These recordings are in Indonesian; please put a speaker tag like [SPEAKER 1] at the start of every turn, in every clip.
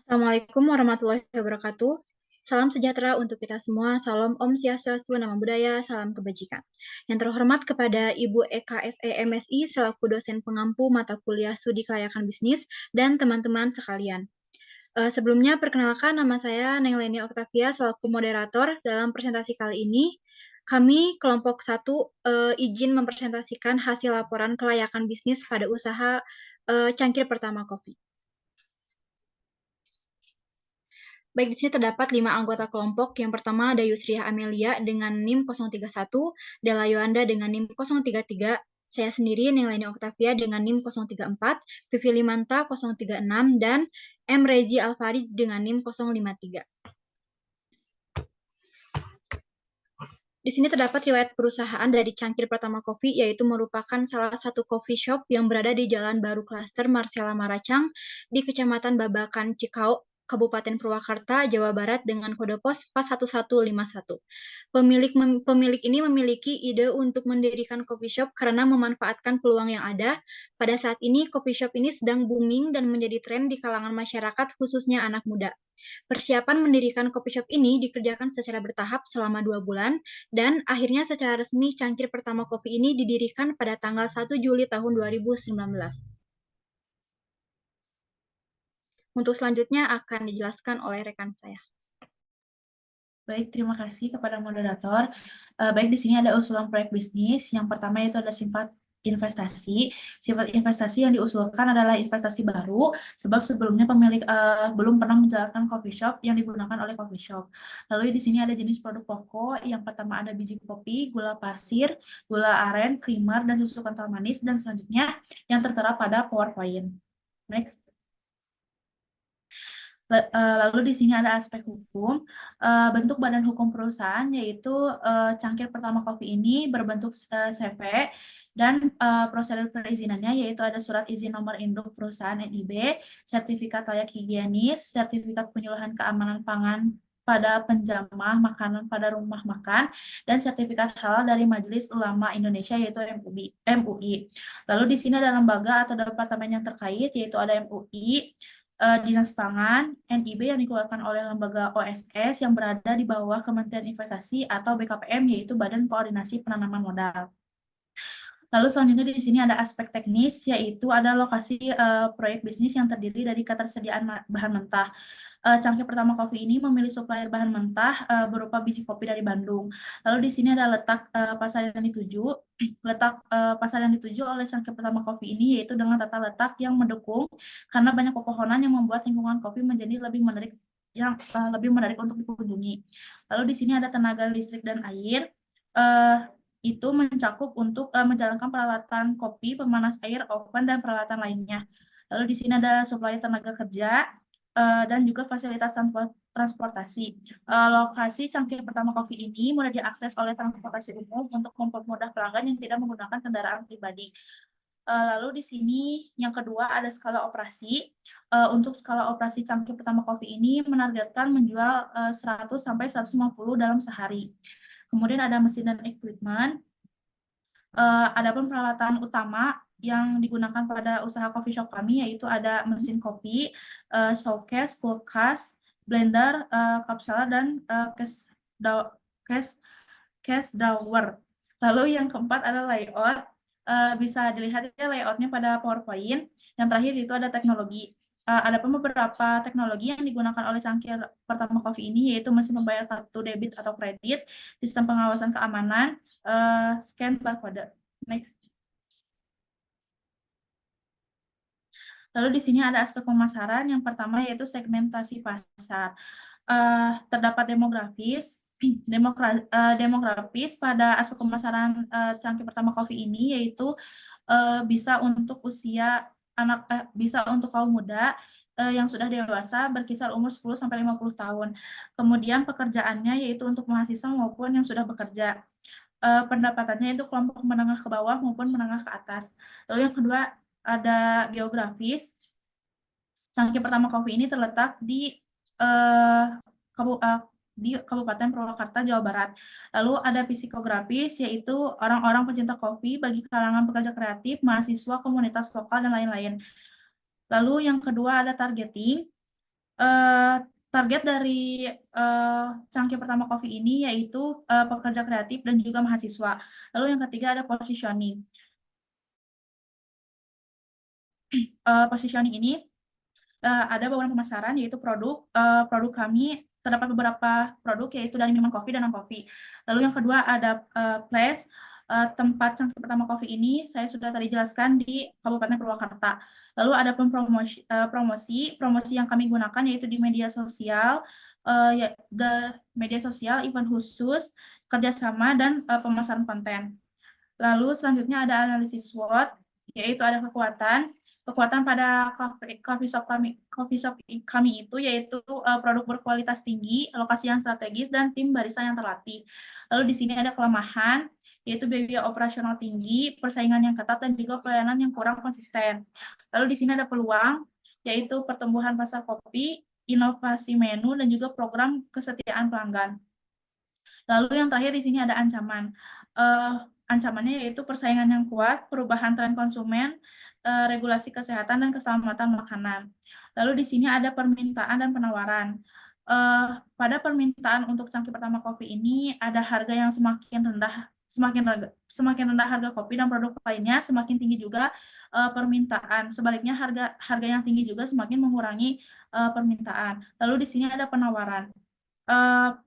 [SPEAKER 1] Assalamualaikum warahmatullahi wabarakatuh. Salam sejahtera untuk kita semua. Salam Om Swastiastu, Namo Buddhaya, salam kebajikan. Yang terhormat kepada Ibu Eka SE MSI selaku dosen pengampu mata kuliah Studi Kelayakan Bisnis dan teman-teman sekalian. Sebelumnya perkenalkan nama saya Neng Leni Oktavia selaku moderator dalam presentasi kali ini. Kami kelompok 1 izin mempresentasikan hasil laporan kelayakan bisnis pada usaha cangkir pertama kopi. Baik, di sini terdapat 5 anggota kelompok. Yang pertama ada Yusriah Amelia dengan NIM 031, Dela Yoanda dengan NIM 033, saya sendiri Nelaini Oktavia dengan NIM 034, Vivi Limanta 036, dan M. Rezi Alfarij dengan NIM 053. Di sini terdapat riwayat perusahaan dari Cangkir Pertama Coffee, yaitu merupakan salah satu coffee shop yang berada di Jalan Baru Klaster Marcella Maracang di Kecamatan Babakan Cikau, Kabupaten Purwakarta, Jawa Barat dengan kode pos 41151. Pemilik ini memiliki ide untuk mendirikan coffee shop karena memanfaatkan peluang yang ada. Pada saat ini, coffee shop ini sedang booming dan menjadi tren di kalangan masyarakat, khususnya anak muda. Persiapan mendirikan coffee shop ini dikerjakan secara bertahap selama 2 bulan, dan akhirnya secara resmi Cangkir Pertama Kopi ini didirikan pada tanggal 1 Juli tahun 2019. Untuk selanjutnya akan dijelaskan oleh rekan saya.
[SPEAKER 2] Baik, terima kasih kepada moderator. Baik, di sini ada usulan proyek bisnis. Yang pertama yaitu ada sifat investasi. Sifat investasi yang diusulkan adalah investasi baru, sebab sebelumnya pemilik belum pernah menjalankan coffee shop yang digunakan oleh coffee shop. Lalu di sini ada jenis produk pokok. Yang pertama ada biji kopi, gula pasir, gula aren, creamer, dan susu kental manis. Dan selanjutnya yang tertera pada PowerPoint. Next. Lalu di sini ada aspek hukum. Bentuk badan hukum perusahaan yaitu Cangkir Pertama Coffee ini berbentuk CV, dan prosedur perizinannya yaitu ada surat izin nomor induk perusahaan NIB, sertifikat layak higienis, sertifikat penyuluhan keamanan pangan pada penjamah makanan pada rumah makan, dan sertifikat halal dari Majelis Ulama Indonesia yaitu MUI. Lalu di sini ada lembaga atau departemen yang terkait yaitu ada MUI, Dinas Pangan, NIB yang dikeluarkan oleh lembaga OSS yang berada di bawah Kementerian Investasi atau BKPM yaitu Badan Koordinasi Penanaman Modal. Lalu selanjutnya di sini ada aspek teknis, yaitu ada lokasi proyek bisnis yang terdiri dari ketersediaan bahan mentah. Cangkir Pertama Coffee ini memilih supplier bahan mentah berupa biji kopi dari Bandung. Lalu di sini ada letak pasar yang dituju. Letak pasar yang dituju oleh Cangkir Pertama Coffee ini yaitu dengan tata letak yang mendukung, karena banyak pepohonan yang membuat lingkungan kopi menjadi lebih menarik untuk dikunjungi. Lalu di sini ada tenaga listrik dan air. Itu mencakup untuk menjalankan peralatan kopi, pemanas air, oven, dan peralatan lainnya. Lalu di sini ada suplai tenaga kerja dan juga fasilitas transportasi. Lokasi Cangkir Pertama Coffee ini mudah diakses oleh transportasi umum untuk mempermudah pelanggan yang tidak menggunakan kendaraan pribadi. Lalu di sini yang kedua ada skala operasi. Untuk skala operasi Cangkir Pertama Coffee ini menargetkan menjual 100 sampai 150 dalam sehari. Kemudian ada mesin dan equipment. Adapun peralatan utama yang digunakan pada usaha coffee shop kami yaitu ada mesin kopi, showcase, kulkas, blender, cup seller, dan case drawer. Lalu yang keempat ada layout. Bisa dilihat ya layoutnya pada PowerPoint. Yang terakhir itu ada teknologi. Ada beberapa teknologi yang digunakan oleh Cangkir Pertama Coffee ini yaitu mesin pembayar kartu debit atau kredit, sistem pengawasan keamanan, scan barcode. Next. Lalu di sini ada aspek pemasaran. Yang pertama yaitu segmentasi pasar. Terdapat demografis pada aspek pemasaran Cangkir Pertama Coffee ini yaitu bisa untuk bisa untuk kaum muda yang sudah dewasa berkisar umur 10 sampai 50 tahun. Kemudian pekerjaannya yaitu untuk mahasiswa maupun yang sudah bekerja. Pendapatannya itu kelompok menengah ke bawah maupun menengah ke atas. Lalu yang kedua ada geografis. Cangkir Pertama Coffee ini terletak di Kabupaten Purwakarta, Jawa Barat. Lalu ada psikografis, yaitu orang-orang pecinta kopi bagi kalangan pekerja kreatif, mahasiswa, komunitas lokal, dan lain-lain. Lalu yang kedua ada targeting. Eh, Target dari cangkir pertama kopi ini yaitu pekerja kreatif dan juga mahasiswa. Lalu yang ketiga ada positioning. Positioning ini ada bauran pemasaran yaitu produk kami terdapat beberapa produk yaitu dari minuman kopi dan non kopi. Lalu yang kedua ada place. Tempat cangkir pertama kopi ini saya sudah tadi jelaskan di Kabupaten Purwakarta. Lalu ada pun promosi yang kami gunakan yaitu di media sosial, media sosial, event khusus, kerjasama dan pemasaran konten. Lalu selanjutnya ada analisis SWOT, yaitu ada kekuatan pada coffee shop kami itu yaitu produk berkualitas tinggi, lokasi yang strategis, dan tim barista yang terlatih. Lalu di sini ada kelemahan, yaitu biaya operasional tinggi, persaingan yang ketat, dan juga pelayanan yang kurang konsisten. Lalu di sini ada peluang, yaitu pertumbuhan pasar kopi, inovasi menu, dan juga program kesetiaan pelanggan. Lalu yang terakhir di sini ada ancaman. Ancamannya yaitu persaingan yang kuat, perubahan tren konsumen, regulasi kesehatan dan keselamatan makanan. Lalu di sini ada permintaan dan penawaran. Pada permintaan untuk cangkir pertama kopi ini ada harga yang semakin rendah harga kopi dan produk lainnya, semakin tinggi juga permintaan. Sebaliknya harga yang tinggi juga semakin mengurangi permintaan. Lalu di sini ada penawaran.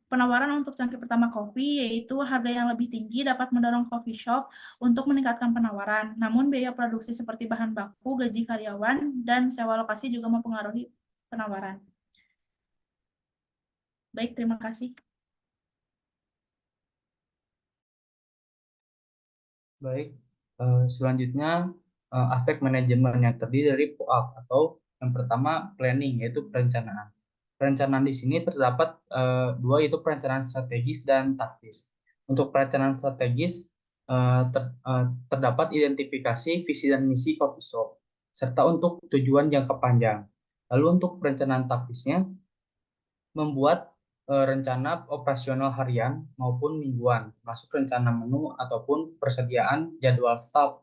[SPEAKER 2] Penawaran untuk cangkir pertama kopi yaitu harga yang lebih tinggi dapat mendorong coffee shop untuk meningkatkan penawaran. Namun biaya produksi seperti bahan baku, gaji karyawan, dan sewa lokasi juga mempengaruhi penawaran. Baik, terima kasih.
[SPEAKER 3] Baik, selanjutnya aspek manajemen yang terdiri dari POAK atau yang pertama planning, yaitu perencanaan. Perencanaan di sini terdapat dua, yaitu perencanaan strategis dan taktis. Untuk perencanaan strategis terdapat identifikasi visi dan misi coffee shop serta untuk tujuan jangka panjang. Lalu untuk perencanaan taktisnya membuat rencana operasional harian maupun mingguan, masuk rencana menu ataupun persediaan jadwal staff.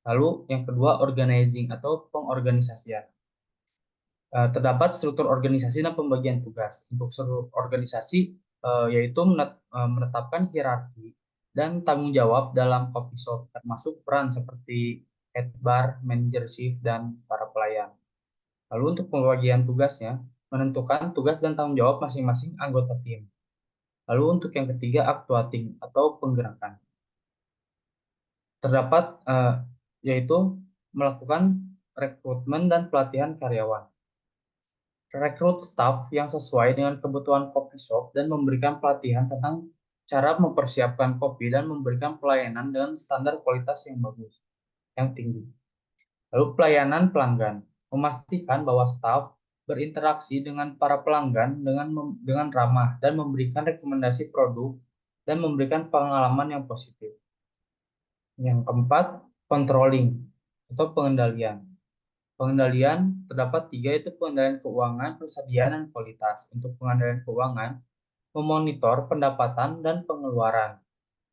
[SPEAKER 3] Lalu yang kedua organizing atau pengorganisasian. Terdapat struktur organisasi dan pembagian tugas. Untuk struktur organisasi yaitu menetapkan hierarki dan tanggung jawab dalam coffee shop, termasuk peran seperti head bar, manager shift, dan para pelayan. Lalu untuk pembagian tugasnya, menentukan tugas dan tanggung jawab masing-masing anggota tim. Lalu untuk yang ketiga, actuating atau penggerakan. Terdapat yaitu melakukan rekrutmen dan pelatihan karyawan. Rekrut staf yang sesuai dengan kebutuhan coffee shop dan memberikan pelatihan tentang cara mempersiapkan kopi dan memberikan pelayanan dengan standar kualitas yang bagus, yang tinggi. Lalu pelayanan pelanggan, memastikan bahwa staf berinteraksi dengan para pelanggan dengan ramah dan memberikan rekomendasi produk dan memberikan pengalaman yang positif. Yang keempat, controlling atau pengendalian. Pengendalian terdapat tiga, yaitu pengendalian keuangan, persediaan, dan kualitas. Untuk pengendalian keuangan, memonitor pendapatan dan pengeluaran.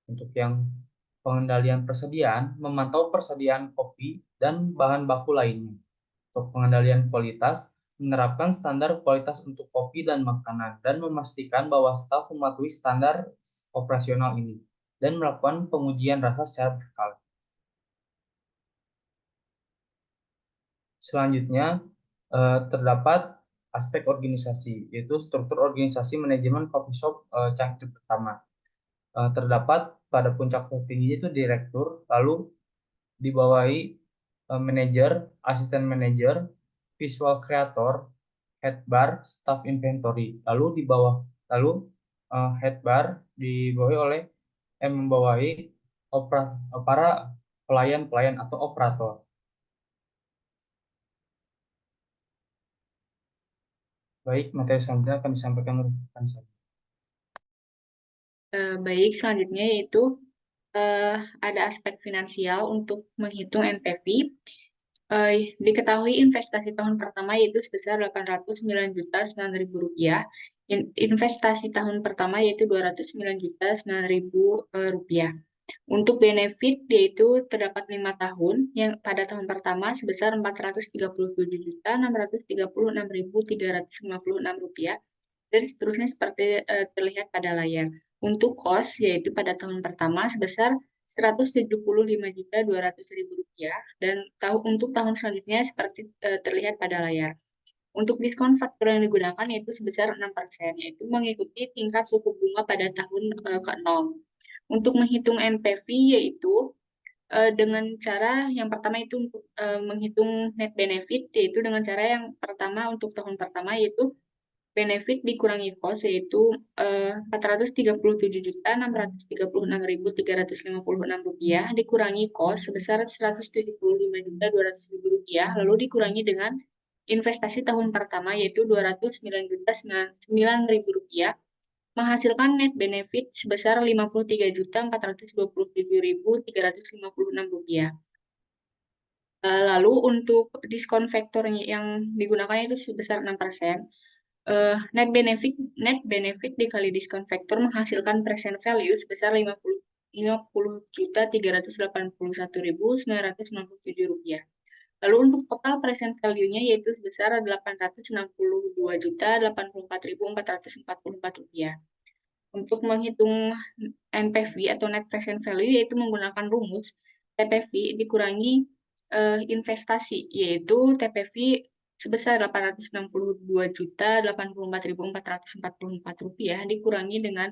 [SPEAKER 3] Untuk yang pengendalian persediaan, memantau persediaan kopi dan bahan baku lainnya. Untuk pengendalian kualitas, menerapkan standar kualitas untuk kopi dan makanan, dan memastikan bahwa staf mematuhi standar operasional ini, dan melakukan pengujian rasa secara berkala. Selanjutnya, terdapat aspek organisasi, yaitu struktur organisasi manajemen coffee shop cangkir pertama. Terdapat pada puncak tertinggi itu direktur, lalu dibawahi manajer, asisten manajer, visual creator, head bar, staff inventory. Lalu head bar dibawahi oleh membawahi para pelayan-pelayan atau operator. Baik, materi selanjutnya akan disampaikan oleh rekan saya.
[SPEAKER 4] Baik, selanjutnya yaitu ada aspek finansial untuk menghitung NPV. Diketahui investasi tahun pertama yaitu sebesar Rp809.009.000. Investasi tahun pertama yaitu Rp209.009.000. Untuk benefit yaitu terdapat 5 tahun yang pada tahun pertama sebesar Rp437.636.356 dan seterusnya seperti terlihat pada layar. Untuk cost yaitu pada tahun pertama sebesar Rp175.200.000 dan untuk tahun selanjutnya seperti terlihat pada layar. Untuk diskon faktor yang digunakan yaitu sebesar 6%, yaitu mengikuti tingkat suku bunga pada tahun ke-0. Untuk menghitung NPV yaitu dengan cara yang pertama itu untuk menghitung net benefit, yaitu dengan cara yang pertama untuk tahun pertama yaitu benefit dikurangi cost yaitu Rp437.636.356 dikurangi cost sebesar Rp175.200.000 lalu dikurangi dengan investasi tahun pertama yaitu Rp209.009.000 menghasilkan net benefit sebesar Rp53.427.356. Lalu untuk diskon faktor yang digunakan itu sebesar 6%. Net benefit dikali diskon faktor menghasilkan present value sebesar Rp50.381.997. Lalu untuk total present value-nya yaitu sebesar Rp862.084.444. Untuk menghitung NPV atau net present value yaitu menggunakan rumus TPV dikurangi investasi yaitu TPV sebesar Rp862.084.444 dikurangi dengan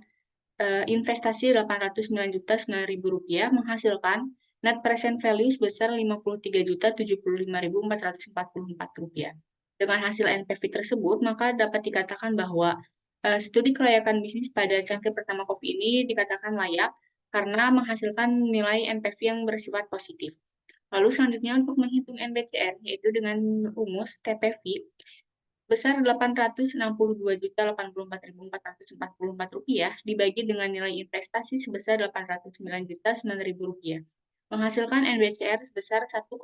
[SPEAKER 4] investasi Rp809.009.000 menghasilkan net present value sebesar Rp53.075.444. Dengan hasil NPV tersebut, maka dapat dikatakan bahwa studi kelayakan bisnis pada cangkir pertama kopi ini dikatakan layak karena menghasilkan nilai NPV yang bersifat positif. Lalu selanjutnya untuk menghitung NBCR, yaitu dengan rumus TPV, besar Rp862.084.444 dibagi dengan nilai investasi sebesar Rp809.009.000, menghasilkan NBCR sebesar 1,065.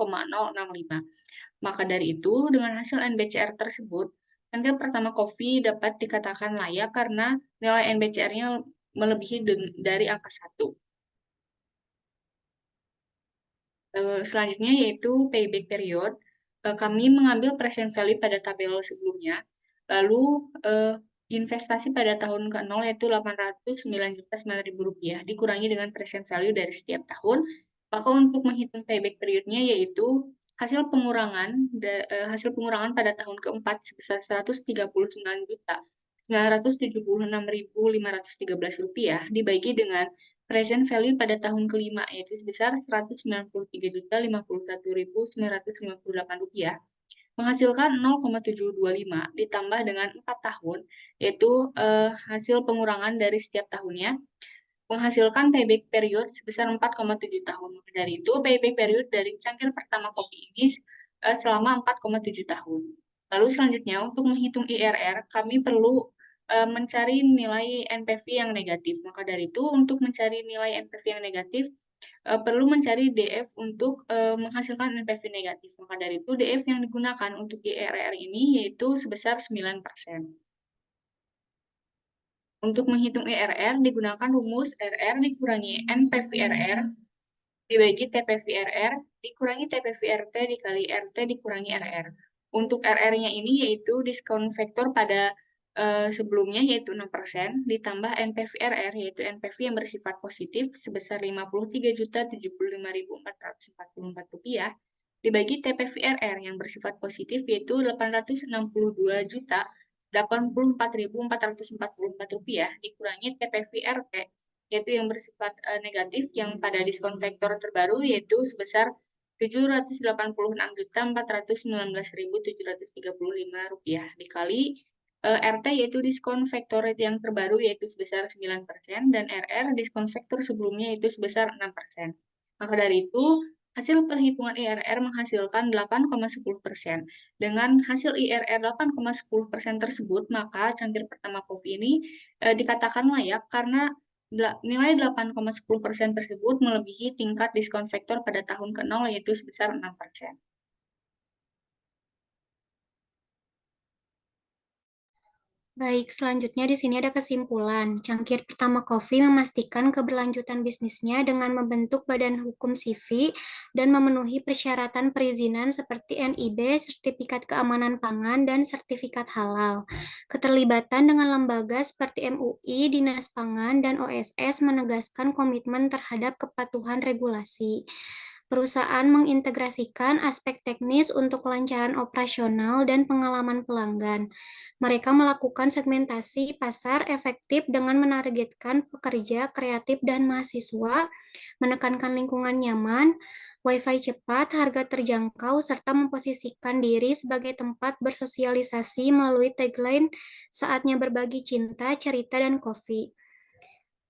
[SPEAKER 4] Maka dari itu, dengan hasil NBCR tersebut, cangkir pertama kopi dapat dikatakan layak karena nilai NBCR-nya melebihi dari angka 1. Selanjutnya yaitu payback period. Kami mengambil present value pada tabel sebelumnya, lalu investasi pada tahun ke-0 yaitu Rp809.009.000 dikurangi dengan present value dari setiap tahun. Maka untuk menghitung payback period-nya yaitu hasil pengurangan pada tahun keempat sebesar Rp139.976.513 dibagi dengan present value pada tahun kelima yaitu sebesar Rp193.051.958 menghasilkan 0,725 ditambah dengan 4 tahun yaitu hasil pengurangan dari setiap tahunnya menghasilkan payback period sebesar 4,7 tahun. Dari itu payback period dari cangkir pertama kopi ini selama 4,7 tahun. Lalu selanjutnya untuk menghitung IRR kami perlu mencari nilai NPV yang negatif. Maka dari itu untuk mencari nilai NPV yang negatif perlu mencari DF untuk menghasilkan NPV negatif. Maka dari itu DF yang digunakan untuk IRR ini yaitu sebesar 9%. Untuk menghitung IRR digunakan rumus RR dikurangi NPV-RR dibagi TPV-RR dikurangi TPV-RT dikali RT dikurangi RR. Untuk RR-nya ini yaitu diskon faktor pada sebelumnya yaitu 6% ditambah NPV-RR yaitu NPV yang bersifat positif sebesar Rp53.075.444 dibagi TPV-RR yang bersifat positif yaitu Rp862.084.444 dikurangi TPV-RT yaitu yang bersifat negatif yang pada diskon faktor terbaru yaitu sebesar Rp789.419.735 dikali RT yaitu diskon faktor yang terbaru yaitu sebesar 9% dan RR diskon faktor sebelumnya yaitu sebesar 6%. Maka dari itu hasil perhitungan IRR menghasilkan 8,10%. Dengan hasil IRR 8,10% tersebut, maka cangkir pertama kopi ini dikatakan layak karena nilai 8,10% tersebut melebihi tingkat diskon faktor pada tahun ke-0 yaitu sebesar 6%.
[SPEAKER 5] Baik, selanjutnya di sini ada kesimpulan. Cangkir pertama kopi memastikan keberlanjutan bisnisnya dengan membentuk badan hukum CV dan memenuhi persyaratan perizinan seperti NIB, Sertifikat Keamanan Pangan, dan Sertifikat Halal. Keterlibatan dengan lembaga seperti MUI, Dinas Pangan, dan OSS menegaskan komitmen terhadap kepatuhan regulasi. Perusahaan mengintegrasikan aspek teknis untuk kelancaran operasional dan pengalaman pelanggan. Mereka melakukan segmentasi pasar efektif dengan menargetkan pekerja kreatif dan mahasiswa, menekankan lingkungan nyaman, Wi-Fi cepat, harga terjangkau, serta memposisikan diri sebagai tempat bersosialisasi melalui tagline "Saatnya berbagi cinta, cerita, dan kopi".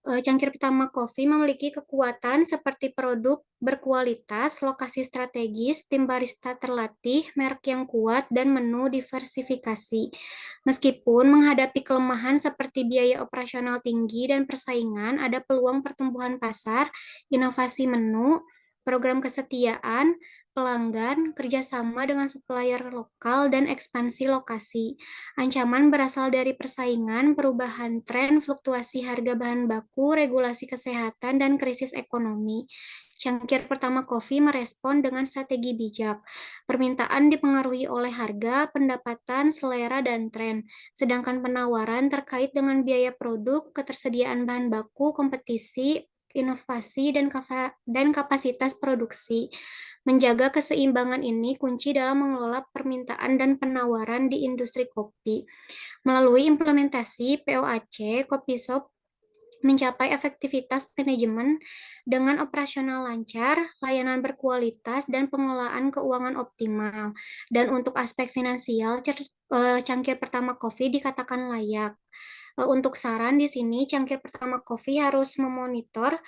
[SPEAKER 5] Cangkir pertama kopi memiliki kekuatan seperti produk berkualitas, lokasi strategis, tim barista terlatih, merek yang kuat, dan menu diversifikasi. Meskipun menghadapi kelemahan seperti biaya operasional tinggi dan persaingan, ada peluang pertumbuhan pasar, inovasi menu, program kesetiaan, pelanggan, kerjasama dengan supplier lokal, dan ekspansi lokasi. Ancaman berasal dari persaingan, perubahan tren, fluktuasi harga bahan baku, regulasi kesehatan, dan krisis ekonomi. Cangkir pertama kopi merespon dengan strategi bijak. Permintaan dipengaruhi oleh harga, pendapatan, selera, dan tren. Sedangkan penawaran terkait dengan biaya produk, ketersediaan bahan baku, kompetisi, inovasi, dan kapasitas produksi. Menjaga keseimbangan ini kunci dalam mengelola permintaan dan penawaran di industri kopi. Melalui implementasi POAC, Kopi Shop mencapai efektivitas manajemen dengan operasional lancar, layanan berkualitas, dan pengelolaan keuangan optimal. Dan untuk aspek finansial, cangkir pertama kopi dikatakan layak. Untuk saran di sini, cangkir pertama kopi harus memonitor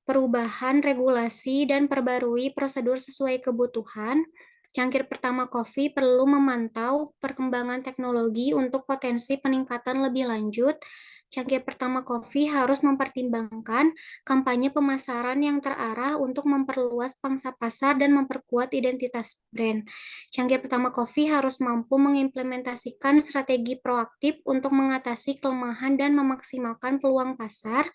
[SPEAKER 5] perubahan regulasi dan perbarui prosedur sesuai kebutuhan. Cangkir pertama kopi perlu memantau perkembangan teknologi untuk potensi peningkatan lebih lanjut. Cangkir pertama kopi harus mempertimbangkan kampanye pemasaran yang terarah untuk memperluas pangsa pasar dan memperkuat identitas brand. Cangkir pertama kopi harus mampu mengimplementasikan strategi proaktif untuk mengatasi kelemahan dan memaksimalkan peluang pasar.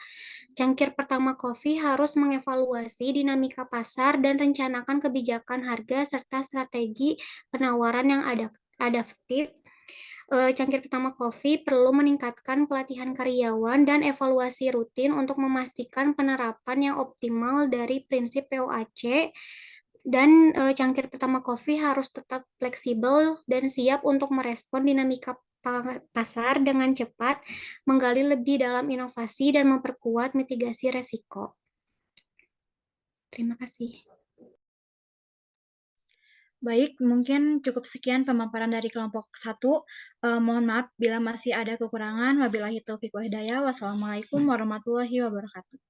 [SPEAKER 5] Cangkir pertama kopi harus mengevaluasi dinamika pasar dan rencanakan kebijakan harga serta strategi penawaran yang adaptif. Cangkir pertama kopi perlu meningkatkan pelatihan karyawan dan evaluasi rutin untuk memastikan penerapan yang optimal dari prinsip POAC. Dan cangkir pertama kopi harus tetap fleksibel dan siap untuk merespon dinamika pasar dengan cepat, menggali lebih dalam inovasi, dan memperkuat mitigasi resiko. Terima kasih.
[SPEAKER 1] Baik, mungkin cukup sekian pemaparan dari kelompok 1. Mohon maaf bila masih ada kekurangan. Wabillahi taufiq wa hidayah. Wassalamualaikum warahmatullahi wabarakatuh.